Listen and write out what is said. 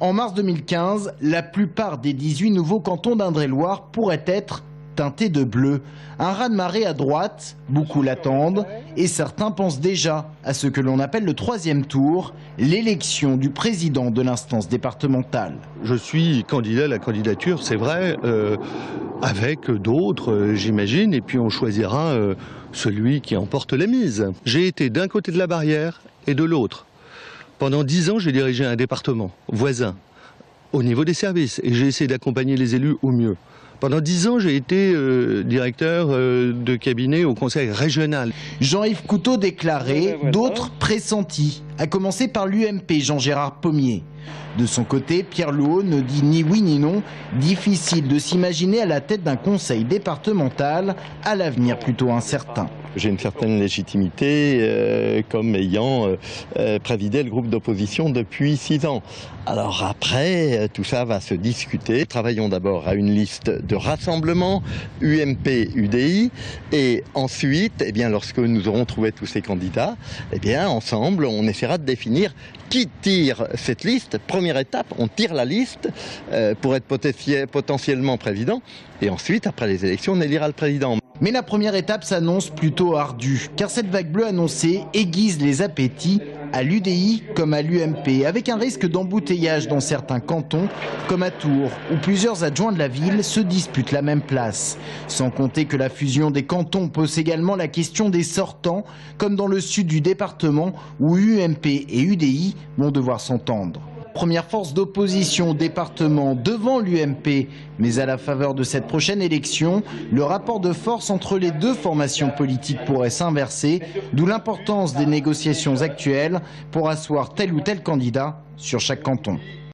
En mars 2015, la plupart des 18 nouveaux cantons d'Indre-et-Loire pourraient être teintés de bleu. Un raz-de-marée à droite, beaucoup l'attendent, et certains pensent déjà à ce que l'on appelle le troisième tour, l'élection du président de l'instance départementale. Je suis candidat à la candidature, c'est vrai, avec d'autres, j'imagine, et puis on choisira celui qui emporte la mise. J'ai été d'un côté de la barrière et de l'autre. Pendant 10 ans, j'ai dirigé un département voisin au niveau des services et j'ai essayé d'accompagner les élus au mieux. Pendant 10 ans, j'ai été directeur de cabinet au conseil régional. Jean-Yves Couteau déclarait, d'autres pressentis, à commencer par l'UMP Jean-Gérard Pommier. De son côté, Pierre Louhaud ne dit ni oui ni non. Difficile de s'imaginer à la tête d'un conseil départemental, à l'avenir plutôt incertain. J'ai une certaine légitimité comme ayant présidé le groupe d'opposition depuis 6 ans. Alors après, tout ça va se discuter. Travaillons d'abord à une liste de rassemblement UMP-UDI et ensuite, lorsque nous aurons trouvé tous ces candidats, ensemble, on essaiera de définir qui tire cette liste. Première étape, on tire la liste pour être potentiellement président et ensuite, après les élections, on élira le président. Mais la première étape s'annonce plutôt ardue, car cette vague bleue annoncée aiguise les appétits à l'UDI comme à l'UMP, avec un risque d'embouteillage dans certains cantons, comme à Tours, où plusieurs adjoints de la ville se disputent la même place. Sans compter que la fusion des cantons pose également la question des sortants, comme dans le sud du département, où UMP et UDI vont devoir s'entendre. Première force d'opposition au département devant l'UMP, mais à la faveur de cette prochaine élection, le rapport de force entre les deux formations politiques pourrait s'inverser, d'où l'importance des négociations actuelles pour asseoir tel ou tel candidat sur chaque canton.